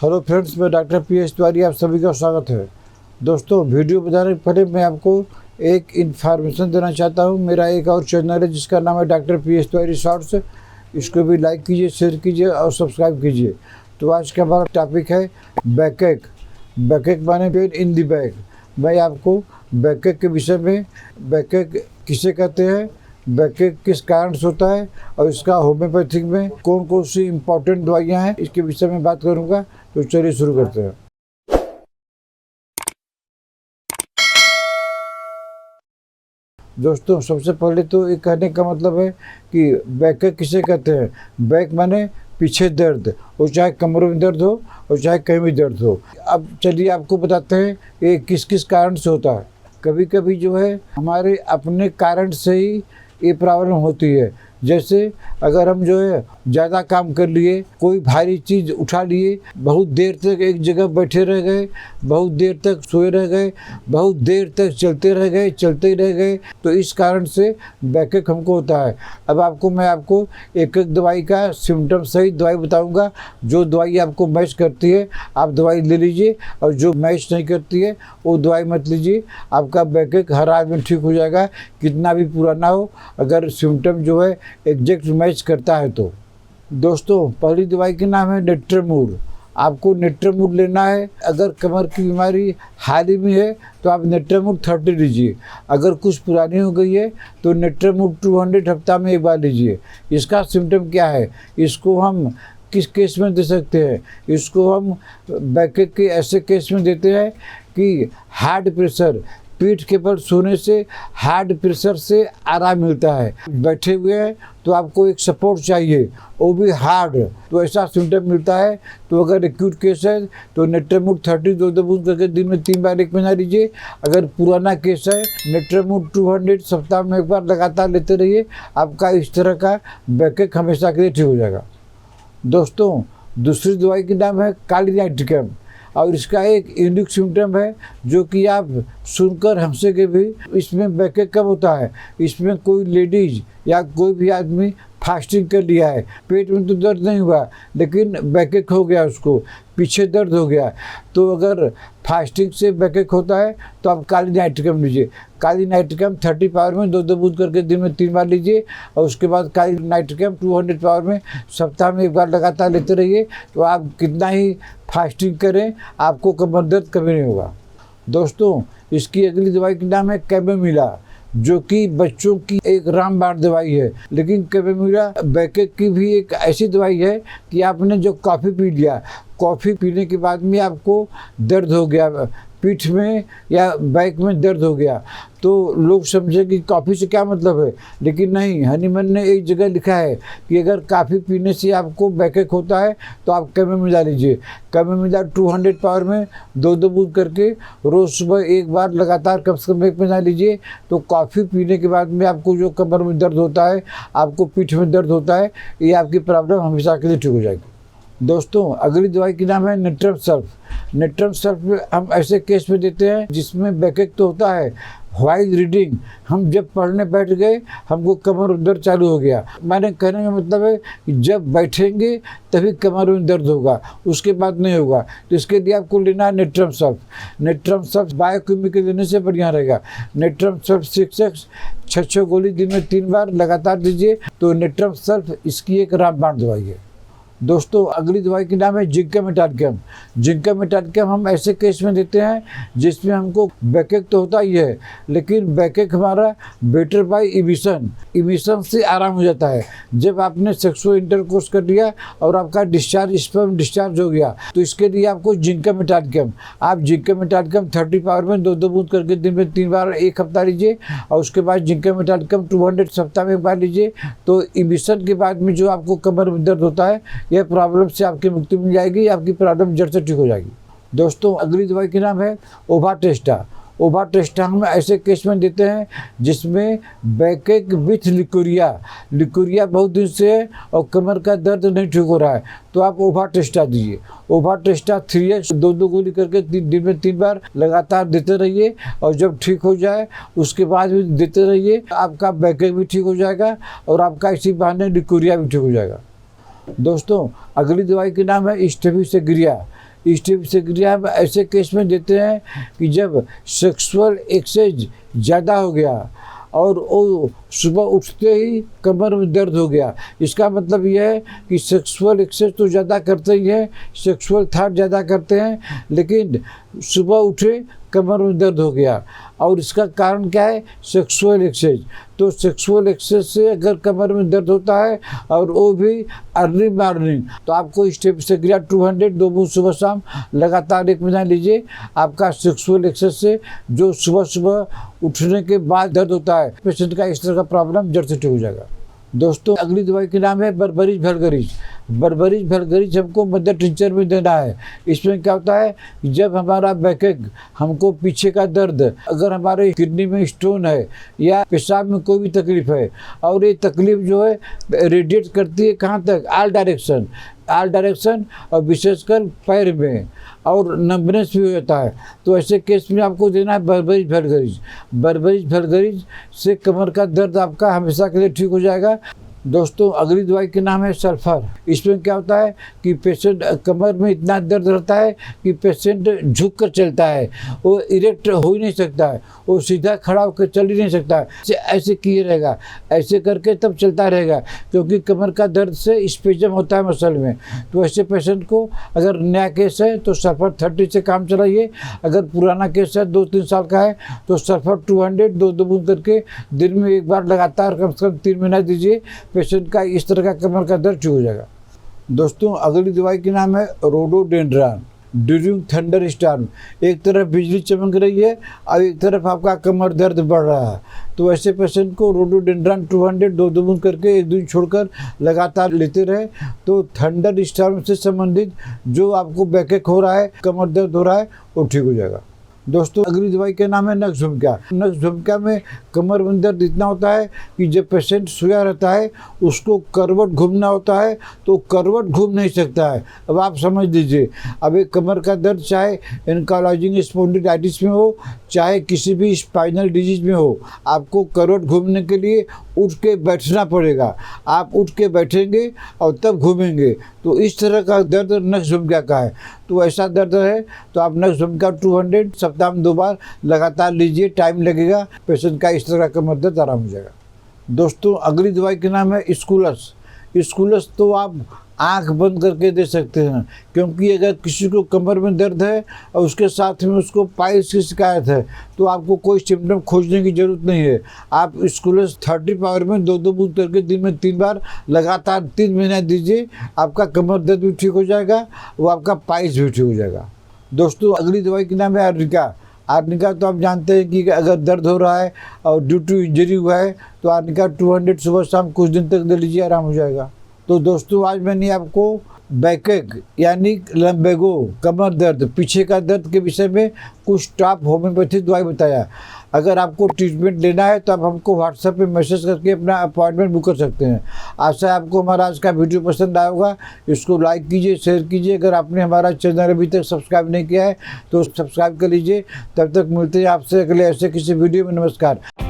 Hello friends, मैं doctor PS. Tiwari, आप सभी का स्वागत है। दोस्तों, वीडियो बताने से पहले मैं आपको एक इन्फॉर्मेशन देना चाहता हूँ। मेरा एक और चैनल है जिसका नाम है डॉक्टर पी.एस. तिवारी शॉर्ट्स। इसको भी लाइक कीजिए, शेयर कीजिए और सब्सक्राइब कीजिए। तो आज का हमारा टॉपिक है बैकएक। बैकएक माने पेन इन द बैक। मैं आपको बैकएक के विषय में, बैकएक किसे कहते हैं, बैकएक किस कारण से होता है और इसका होम्योपैथिक में कौन कौन सी इम्पोर्टेंट दवाइयाँ हैं, इसके विषय में बात करूँगा। तो चलिए शुरू करते हैं। दोस्तों, सबसे पहले तो ये कहने का मतलब है कि बैकएक किसे कहते हैं। बैक माने पीछे दर्द, और चाहे कमरों में दर्द हो और चाहे कहीं भी दर्द हो। अब चलिए आपको बताते हैं ये किस किस कारण से होता है। कभी कभी जो है हमारे अपने कारण से ही ये प्रॉब्लम होती है। जैसे अगर हम जो है ज़्यादा काम कर लिए, कोई भारी चीज़ उठा लिए, बहुत देर तक एक जगह बैठे रह गए, बहुत देर तक सोए रह गए, बहुत देर तक चलते ही रह गए, तो इस कारण से बैकएक हमको होता है। अब मैं आपको एक एक दवाई का सिम्टम सहित दवाई बताऊंगा। जो दवाई आपको मैच करती है आप दवाई ले लीजिए, और जो मैच नहीं करती है वो दवाई मत लीजिए। आपका बैकएक हर आदमी ठीक हो जाएगा, कितना भी पुराना हो, अगर सिम्टम जो है एग्जैक्ट मैच करता है तो। दोस्तों, पहली दवाई के नाम है नेट्रेमूर। आपको नेट्रेमूर लेना है। अगर कमर की बीमारी हाल ही में है तो आप नेट्रेमूर 30 लीजिए। अगर कुछ पुरानी हो गई है तो नेट्रेमूर 200 हफ्ता में एक बार लीजिए। इसका सिम्टम क्या है, इसको हम किस केस में दे सकते हैं? इसको हम बैकएक के ऐसे केस में देते हैं कि हार्ट प्रेशर, पीठ के पर सोने से हार्ट प्रेशर से आराम मिलता है। बैठे हुए हैं तो आपको एक सपोर्ट चाहिए, वो भी हार्ड, तो ऐसा सिम्टम मिलता है। तो अगर एक्यूट केस है तो नेट्रेमूर 30 दो बूंद करके दिन में 3 बार 1 महीना लीजिए। अगर पुराना केस है नेट्रेमूर 200 सप्ताह में एक बार लगातार लेते रहिए। आपका इस तरह का बैकएक हमेशा के लिए ठीक हो जाएगा। दोस्तों, दूसरी दवाई का नाम है कालीनाइटिकम, और इसका एक यूनिक सिम्टम है जो कि आप सुनकर हंसेंगे भी। इसमें बैकएक कब होता है, इसमें कोई लेडीज या कोई भी आदमी फास्टिंग कर लिया है, पेट में तो दर्द नहीं हुआ लेकिन बैकएक हो गया, उसको पीछे दर्द हो गया, तो अगर फास्टिंग से बैकएक होता है तो आप कालीनाइटिकम लीजिए। कालीनाइटिकम 30 पावर में 2 बूंद करके दिन में 3 बार लीजिए, और उसके बाद कालीनाइटिकम 200 पावर में सप्ताह में 1 बार लगातार लेते रहिए। तो आप कितना ही फास्टिंग करें, आपको कमर दर्द कभी नहीं होगा। दोस्तों, इसकी अगली दवाई का नाम है कैमोमिला, जो कि बच्चों की एक रामबाण दवाई है। लेकिन कैमोमिला बैकएक की भी एक ऐसी दवाई है कि आपने जो कॉफ़ी पी लिया, कॉफ़ी पीने के बाद में आपको दर्द हो गया, पीठ में या बैक में दर्द हो गया, तो लोग समझे कि कॉफ़ी से क्या मतलब है। लेकिन नहीं, हनीमैन ने एक जगह लिखा है कि अगर कॉफ़ी पीने से आपको बैकएक होता है तो आप कैमोमिला लीजिए। कैमोमिला 200 पावर में 2 बूंद करके रोज़ सुबह 1 बार लगातार कम से कम 1 महीना लीजिए। तो कॉफ़ी पीने के बाद में आपको जो कमर में दर्द होता है, आपको पीठ में दर्द होता है, ये आपकी प्रॉब्लम हमेशा के लिए ठीक हो जाएगी। दोस्तों, अगली दवाई की नाम है नेट्रम सल्फ। नेट्रम सल्फ हम ऐसे केस में देते हैं जिसमें बैकएक तो होता है, व्हाइल रीडिंग, हम जब पढ़ने बैठ गए हमको कमर में दर्द चालू हो गया। मैंने कहने का मतलब है कि जब बैठेंगे तभी कमर में दर्द होगा, उसके बाद नहीं होगा। तो इसके लिए आपको लेना है natrum sulph. Natrum sulph biochemical लेने से बढ़िया रहेगा। नेट्रम सल्फ 6x 6 गोली दिन में 3 बार लगातार दीजिए। तो नेट्रम सल्फ इसकी एक रामबाण दवाई है। दोस्तों, अगली दवाई का नाम है जिंका मेटाडिकम। जिंका मेटाडिकम हम ऐसे केस में देते हैं जिसमें हमको बैकएक तो होता ही है, लेकिन बैकएक हमारा बेटर बाय इमिशन से आराम हो जाता है। जब आपने सेक्सुअल इंटरकोर्स कर लिया और आपका डिस्चार्ज, स्पर्म डिस्चार्ज हो गया, तो इसके लिए आपको जिंका मेटाडिकम, आप जिंका मेटाडिकम 30 पावर में 2 बूंद करके दिन में 3 बार 1 हफ्ता लीजिए, और उसके बाद जिंका मेटाडिकम 200 सप्ताह में 1 बार लीजिए। तो इमिशन के बाद में जो आपको कमर में दर्द होता है, यह प्रॉब्लम से आपकी मुक्ति मिल जाएगी, आपकी प्रॉब्लम जड़ से ठीक हो जाएगी। दोस्तों, अगली दवाई का नाम है ओवाटेस्टा। ओवाटेस्टा हम ऐसे केस में देते हैं जिसमें बैकएक विथ लिकोरिया बहुत दिन से है और कमर का दर्द नहीं ठीक हो रहा है, तो आप ओवाटेस्टा दीजिए। ओवाटेस्टा 3x 2 गोली करके दिन में 3 बार लगातार देते रहिए, और जब ठीक हो जाए उसके बाद भी देते रहिए। आपका बैकएक भी ठीक हो जाएगा और आपका इसी बहाने लिकोरिया भी ठीक हो जाएगा। दोस्तों, अगली दवाई का नाम है स्टेफिसेग्रिया। स्टेपिसेग्रिया हम ऐसे केस में देते हैं कि जब सेक्सुअल एक्सेस ज़्यादा हो गया और वो सुबह उठते ही कमर में दर्द हो गया। इसका मतलब यह है कि सेक्सुअल एक्सेस तो ज़्यादा करते ही हैं, सेक्सुअल थॉट ज़्यादा करते हैं, लेकिन सुबह उठे कमर में दर्द हो गया। और इसका कारण क्या है? Sexual excess. तो सेक्सुअल एक्सेस से अगर कमर में दर्द होता है और वो भी अर्ली मॉर्निंग, तो आपको स्टेपिसेग्रिया 200 2 बूंद सुबह शाम लगातार 1 महीना लीजिए। आपका सेक्सुअल एक्सेस से जो सुबह सुबह उठने के बाद दर्द होता है, पेशेंट का इस तरह का प्रॉब्लम जड़ से ठीक हो जाएगा। दोस्तों, अगली दवाई के नाम है बर्बरीज वल्गरिस। बर्बरीज वल्गरिस हमको मदर टिंचर में देना है। इसमें क्या होता है, जब हमारा बैकएक, हमको पीछे का दर्द, अगर हमारे किडनी में स्टोन है या पेशाब में कोई भी तकलीफ है और ये तकलीफ जो है रेडिएट करती है कहाँ तक? ऑल डायरेक्शन और विशेषकर पैर में, और नंबनेस भी हो जाता है। तो ऐसे केस में आपको देना है बर्बरीज वल्गरिस। बर्बरीज वल्गरिस से कमर का दर्द आपका हमेशा के लिए ठीक हो जाएगा। दोस्तों, अगली दवाई के नाम है सल्फर। इसमें क्या होता है कि पेशेंट कमर में इतना दर्द रहता है कि पेशेंट झुक कर चलता है, वो इरेक्ट हो ही नहीं सकता है, वो सीधा खड़ा होकर चल ही नहीं सकता है। ऐसे किए रहेगा, ऐसे करके तब चलता रहेगा, क्योंकि कमर का दर्द से स्पेजम होता है मसल में। तो ऐसे पेशेंट को अगर नया केस है तो सल्फर 30 से काम चलाइए। अगर पुराना केस है 2-3 साल का है तो सल्फर 200 2 बूंद करके दिन में 1 बार लगातार कम से कम 3 महीना दीजिए। पेशेंट का इस तरह का कमर का दर्द ठीक हो जाएगा। दोस्तों, अगली दवाई के नाम है रोडोडेंड्रॉन। ड्यूरिंग थंडर स्टॉर्म, एक तरफ बिजली चमक रही है और एक तरफ आपका कमर दर्द बढ़ रहा है, तो ऐसे पेशेंट को रोडोडेंड्रॉन 200 2 बूंद करके 1 दिन छोड़कर लगातार लेते रहे, तो थंडर स्टॉर्म से संबंधित जो आपको बैकएक हो रहा है, कमर दर्द हो रहा है, वो ठीक हो जाएगा। दोस्तों, अगली दवाई का नाम है नक्स झुमका। नक्स झुमका में कमर में दर्द इतना होता है कि जब पेशेंट सोया रहता है उसको करवट घूमना होता है तो करवट घूम नहीं सकता है। अब आप समझ लीजिए, अब एक कमर का दर्द चाहे एंकाइलोजिंग स्पॉन्डिलाइटिस में हो, चाहे किसी भी स्पाइनल डिजीज में हो, आपको करवट घूमने के लिए उठ के बैठना पड़ेगा। आप उठ के बैठेंगे और तब घूमेंगे, तो इस तरह का दर्द नक्स झुमका का है। तो ऐसा दर्द है तो आप नक्स झुमका 200 सप्ताह में 2 बार लगातार लीजिए, टाइम लगेगा, पेशेंट का इस तरह का कमर दर्द आराम हो जाएगा। दोस्तों, अगली दवाई के नाम है स्कूलस। स्कूलस तो आप आंख बंद करके दे सकते हैं, क्योंकि अगर किसी को कमर में दर्द है और उसके साथ में उसको पाइल्स की शिकायत है तो आपको कोई सिम्टम खोजने की ज़रूरत नहीं है। आप स्कूलस 30 पावर में 2 बूंद करके दिन में 3 बार लगातार 3 महीना दीजिए। आपका कमर दर्द भी ठीक हो जाएगा, वो आपका पाइल्स भी ठीक हो जाएगा। दोस्तों, अगली दवाई का नाम है आर्निका। आर्निका तो आप जानते हैं कि अगर दर्द हो रहा है और ड्यू टू इंजरी हुआ है तो आर्निका 200 सुबह शाम कुछ दिन तक दे लीजिए, आराम हो जाएगा। तो दोस्तों, आज मैंने आपको बैकएक यानी लंबेगो, कमर दर्द, पीछे का दर्द के विषय में कुछ टॉप होम्योपैथी दवाई बताया। अगर आपको ट्रीटमेंट लेना है तो आप हमको व्हाट्सएप पे मैसेज करके अपना अपॉइंटमेंट बुक कर सकते हैं। आशा है आपको हमारा आज का वीडियो पसंद आया होगा। इसको लाइक कीजिए, शेयर कीजिए। अगर आपने हमारा चैनल अभी तक सब्सक्राइब नहीं किया है तो सब्सक्राइब कर लीजिए। तब तक मिलते हैं आपसे अगले ऐसे किसी वीडियो में। नमस्कार।